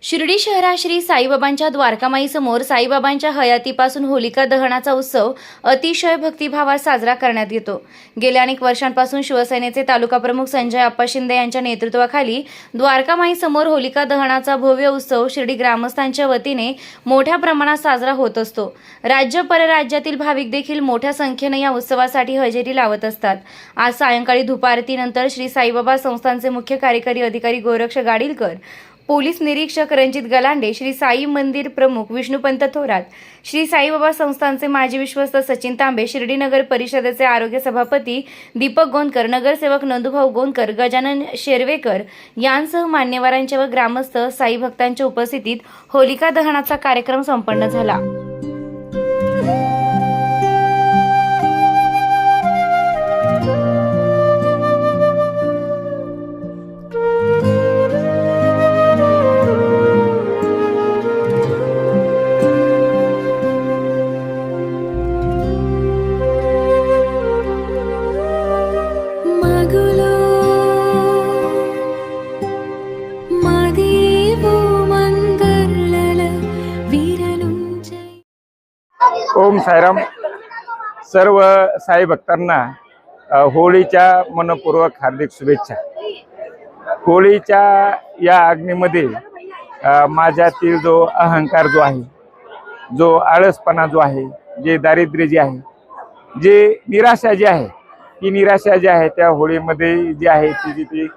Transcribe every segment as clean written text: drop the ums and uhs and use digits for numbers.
शिर्डी शहरात श्री साईबाबांच्या द्वारकामाई समोर साईबाबांच्या हयातीपासून होलिका दहनाचा उत्सव अतिशय भक्तिभावात साजरा करण्यात येतो। गेल्या अनेक वर्षांपासून शिवसेनेचे तालुका प्रमुख संजय आप्पा शिंदे यांच्या नेतृत्वाखाली द्वारकामाई समोर होलिका दहनाचा भव्य उत्सव शिर्डी ग्रामस्थांच्या वतीने मोठ्या प्रमाणात साजरा होत असतो। राज्य परराज्यातील भाविक देखील मोठ्या संख्येने या उत्सवासाठी हजेरी लावत असतात। आज सायंकाळी धुपारतीनंतर श्री साईबाबा संस्थानचे मुख्य कार्यकारी अधिकारी गोरक्ष गाडीलकर, पोलीस निरीक्षक रणजित गलांडे, श्री साई मंदिर प्रमुख विष्णुपंत थोरात, श्री साईबाबा संस्थानचे माजी विश्वस्त सचिन तांबे, शिर्डी नगर परिषदेचे आरोग्य सभापती दीपक गोंदकर, नगरसेवक नंदुभाऊ गोंदकर, गजानन शेरवेकर यांसह मान्यवरांच्या व ग्रामस्थ साई भक्तांच्या उपस्थितीत होलिका दहनाचा कार्यक्रम संपन्न झाला। ओम साईराम। सर्व साई भक्तांना होळीच्या मनपूर्वक हार्दिक शुभेच्छा। होळीच्या या अग्नीमध्ये माझ्यातील जो अहंकार जो आहे, जो आळसपणा जो आहे, जे दारिद्र्य जे आहे, जे निराशा जी आहे, ही निराशा जी आहे त्या होळीमध्ये जी आहे ती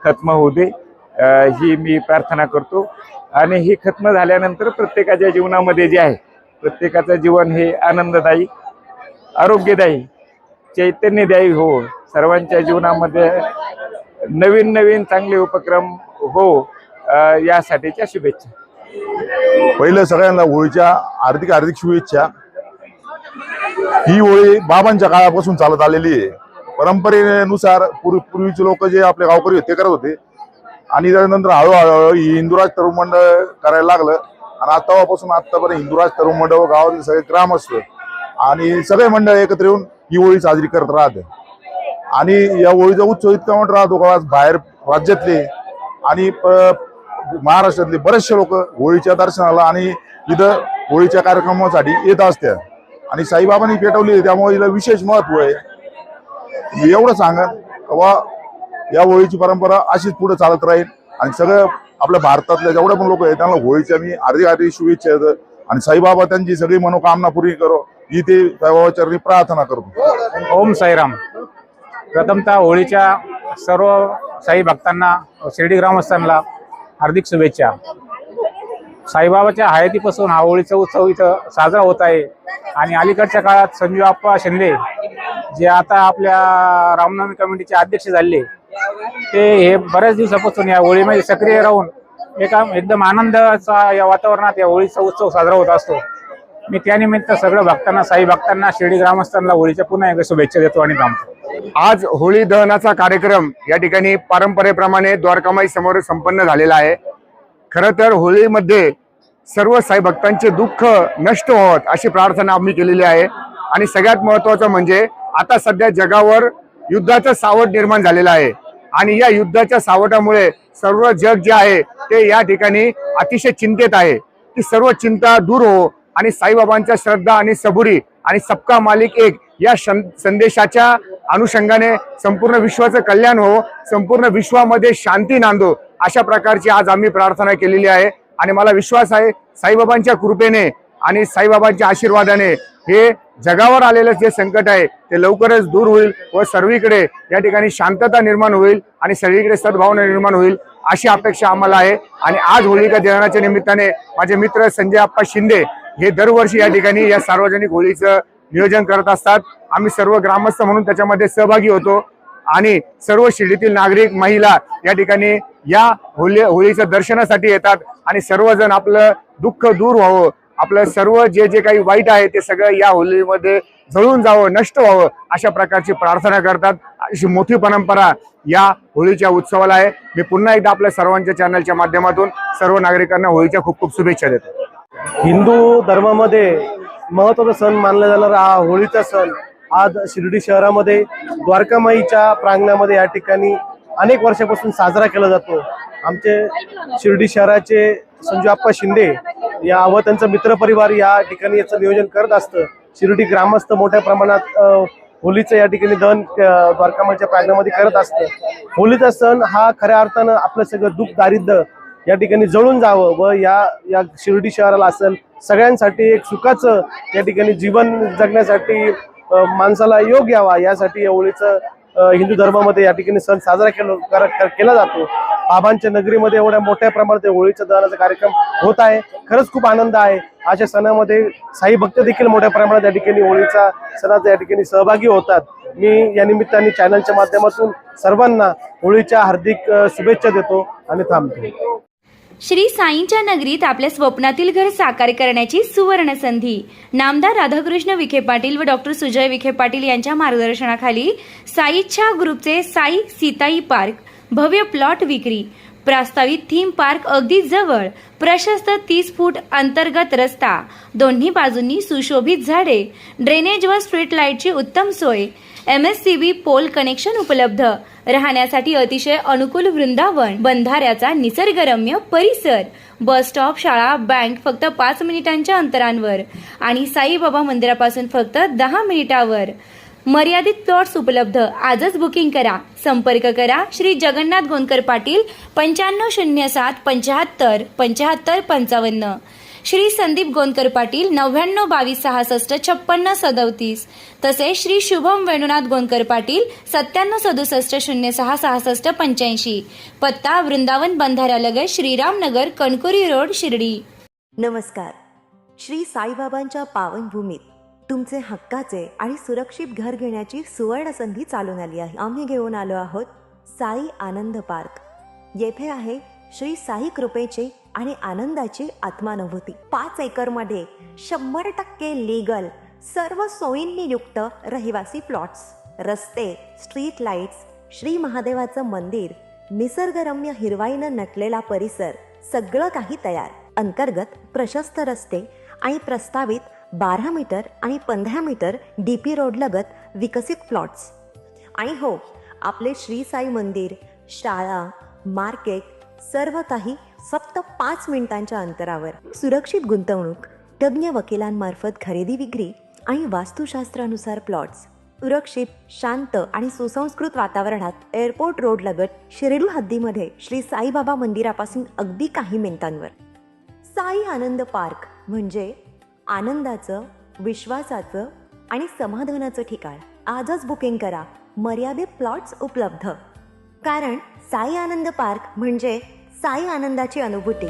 खत्म होऊ दे, ही मी प्रार्थना करतो। आणि ही खत्म झाल्यानंतर प्रत्येकाच्या जीवनामध्ये जे आहे, प्रत्येकाचं जीवन हे आनंददायी, आरोग्यदायी, चैतन्यदायी हो। सर्वांच्या जीवनामध्ये नवीन नवीन चांगले उपक्रम हो, यासाठीच्या शुभेच्छा। पहिलं सगळ्यांना होळीच्या हार्दिक शुभेच्छा। ही होळी बाबांच्या काळापासून चालत आलेली आहे। परंपरेनुसार पूर्वीचे लोक जे आपले गावकरी होते ते करत होते, आणि त्यानंतर हळूहळू हिंदुराज तरुण मंडळ करायला लागलं। आणि आतापर्यंत हिंदुराज तरुण मंडळ व गावातील सगळे ग्रामस्थ आणि सगळे मंडळ एकत्र येऊन ही होळी साजरी करत राहते। आणि या होळीचा उत्सव इतका मोठा राहतो का बाहेर राज्यातले आणि महाराष्ट्रातले बरेचसे लोक होळीच्या दर्शनाला आणि इथं होळीच्या कार्यक्रमासाठी येत असतात। आणि साईबाबांनी पेटवली त्यामुळे हिला विशेष महत्व आहे। एवढं सांगा वा या होळीची परंपरा अशीच पुढे चालत राहील। आणि सगळं आपल्या भारतातल्या जेवढे पण लोक आहेत त्यांना होळीच्या मी हार्दिक शुभेच्छा देतो। आणि साईबाबा त्यांची सगळी मनोकामना पूर्ण करो ही ते साईबाबाच्या चरणी प्रार्थना करतो। ओम साईराम। प्रथमतः होळीच्या सर्व साई भक्तांना, शिर्डी ग्रामस्थांना हार्दिक शुभेच्छा। साईबाबाच्या हयातीपासून हा होळीचा उत्सव इथं साजरा होत आहे। आणि अलीकडच्या काळात संजय आप्पा शिंदे जे आता आपल्या रामनवमी कमिटीचे अध्यक्ष झाले, ते हे बऱ्याच दिवसापासून या होळीमध्ये सक्रिय राहून एकदम आनंदाचा या वातावरणात या होळीचा उत्सव साजरा होत असतो। मी त्यानिमित्त सगळ्या भक्तांना, साई भक्तांना, शिर्डी ग्रामस्थांना होळीच्या पुन्हा एकदा शुभेच्छा देतो आणि थांबतो। आज होळी दहनाचा कार्यक्रम या ठिकाणी परंपरेप्रमाणे द्वारकामाई समोर संपन्न झालेला आहे। खरं तर होळीमध्ये सर्व साई भक्तांचे दुःख नष्ट होत अशी प्रार्थना आम्ही केलेली आहे। आणि सगळ्यात महत्त्वाचं म्हणजे आता सध्या जगावर युद्धाचं सावट निर्माण झालेलं आहे। आणि या युद्धाच्या सावटामुळे सर्व जग जे आहे ते या ठिकाणी अतिशय चिंतेत आहे। ती सर्व चिंता दूर हो आणि साईबाबांच्या श्रद्धा आणि सबुरी आणि सबका मालिक एक या संदेशाच्या अनुषंगाने संपूर्ण विश्वाचं कल्याण हो, संपूर्ण विश्वामध्ये शांती नांदो, अशा प्रकारची आज आम्ही प्रार्थना केलेली आहे। आणि मला विश्वास आहे साईबाबांच्या कृपेने आणि साईबाबांच्या आशीर्वादाने हे जगावर आलेलं जे संकट आहे ते लवकरच दूर होईल व सर्वीकडे या ठिकाणी शांतता निर्माण होईल आणि सर्वीकडे सद्भावना निर्माण होईल अशी अपेक्षा आम्हाला आहे। आणि आज होलिका दहनाच्या निमित्ताने माझे मित्र संजय आप्पा शिंदे हे दरवर्षी या ठिकाणी या सार्वजनिक होळीचं नियोजन करत असतात। आम्ही सर्व ग्रामस्थ म्हणून त्याच्यामध्ये सहभागी होतो आणि सर्व शिर्डीतील नागरिक, महिला या ठिकाणी या होळीच्या दर्शनासाठी येतात। आणि सर्वजण आपलं दुःख दूर व्हावं, आपलं सर्व जे काही वाईट आहे ते सगळं या होळीमध्ये जळून जावं, नष्ट व्हावं अशा प्रकारची प्रार्थना करतात। अशी मोठी परंपरा या होळीच्या उत्सवाला आहे। मी पुन्हा एकदा आपल्या सर्वांच्या चॅनलच्या माध्यमातून सर्व नागरिकांना होळीच्या खूप खूप शुभेच्छा देतो। हिंदू धर्मामध्ये महत्त्वाचा सण मानला जाणारा हा होळीचा सण आज शिर्डी शहरामध्ये द्वारकामाईच्या प्रांगणामध्ये या ठिकाणी अनेक वर्षापासून साजरा केला जातो। आमचे शिर्डी शहराचे संजू आप्पा शिंदे या व त्यांचा मित्रपरिवार या ठिकाणी याचं नियोजन करत असतं. शिर्डी ग्रामस्थ मोठ्या प्रमाणात होलीचं या ठिकाणी दहन द्वारकामाईच्या प्रांगणामध्ये करत असतं. होलीचा सण हा खऱ्या अर्थानं आपलं सगळं दुःख दारिद्र्य या ठिकाणी जळून जावं व या शिर्डी शहराला असेल सगळ्यांसाठी एक सुखाचं या ठिकाणी जीवन जगण्यासाठी माणसाला योग यावा यासाठी या होळीचं हिंदू धर्मामध्ये या ठिकाणी सण साजरा केला जातो. बाबांच्या नगरीमध्ये एवढ्या मोठ्या प्रमाणात होळीच्या दहनाचा कार्यक्रम होत आहे. खरंच खूप आनंद आहे. अशा सणामध्ये साई भक्त देखील मोठ्या प्रमाणात या ठिकाणी होळीचा सणाचा या ठिकाणी सहभागी होतात. मी या निमित्ताने चॅनलच्या माध्यमातून सर्वांना होळीच्या हार्दिक शुभेच्छा देतो आणि थांबतो. श्री साईंच्या नगरीत आपल्या स्वप्नातील घर साकार करण्याची सुवर्ण संधी. नामदार राधाकृष्ण विखे पाटील व डॉक्टर सुजय विखे पाटील यांच्या मार्गदर्शनाखाली साईच्या ग्रुपचे साई सीताई पार्क भव्य प्लॉट विक्री. प्रस्तावित थीम पार्क अगदी जवळ, प्रशस्त 30 फूट अंतर्गत रस्ता, दोन्ही बाजूंनी सुशोभित झाडे, ड्रेनेज व स्ट्रीट लाईटची उत्तम सोय, MSCB पोल कनेक्शन उपलब्ध, राहण्यासाठी अतिशय अनुकूल वृंदावन, बंधाऱ्याचा निसर्गरम्य परिसर, बस स्टॉप, शाळा, बँक फक्त 5 मिनिटांच्या अंतरावर आणि साईबाबा मंदिरापासून फक्त 10 मिनिटावर. मर्यादित प्लॉट्स उपलब्ध. आजच बुकिंग करा. संपर्क करा श्री जगन्नाथ गोंदकर पाटील 9507 75 75 55, श्री संदीप गोंदकर पाटील 99 22 66 56 37, तसेच श्री शुभम वेणुनाथ गोंदकर पाटील 97 67 06 66 85. पत्ता वृंदावन बंधाऱ्यालगत श्रीरामनगर कणकुरी रोड शिर्डी. नमस्कार. श्री साईबाबांच्या पावनभूमीत तुमचे हक्काचे आणि सुरक्षित घर घेण्याची सुवर्ण संधी चालून आली आहे. आम्ही घेऊन आलो आहोत साई आनंद पार्क. येथे आहे श्री साई कृपेची आणि आनंदाची आत्मानुभूती. 5 एकरमध्ये 100% लीगल सर्व सोयींनी युक्त रहिवासी प्लॉट्स, रस्ते, स्ट्रीट लाईट्स, श्री महादेवाचं मंदिर, निसर्गरम्य हिरवाईनं नटलेला परिसर, सगळं काही तयार. अंतर्गत प्रशस्त रस्ते आणि प्रस्तावित 12 मीटर आणि 15 मीटर DP रोड लगत विकसित प्लॉट्स. आणि हो, आपले श्री साई मंदिर, शाळा, मार्केट सर्व काही फक्त 5 मिनिटांच्या अंतरावर. सुरक्षित गुंतवणूक, तज्ज्ञ वकिलांमार्फत खरेदी विक्री आणि वास्तुशास्त्रानुसार प्लॉट्स. सुरक्षित, शांत आणि सुसंस्कृत वातावरणात एअरपोर्ट रोड लगत शिर्डी हद्दीमध्ये श्री साईबाबा मंदिरापासून अगदी काही मिनिटांवर. साई आनंद पार्क म्हणजे आनंदाचं, विश्वासाचं आणि समाधानाचं ठिकाण. आजच बुकिंग करा. मर्यादित प्लॉट्स उपलब्ध. कारण साई आनंद पार्क म्हणजे साई आनंदाची अनुभूती.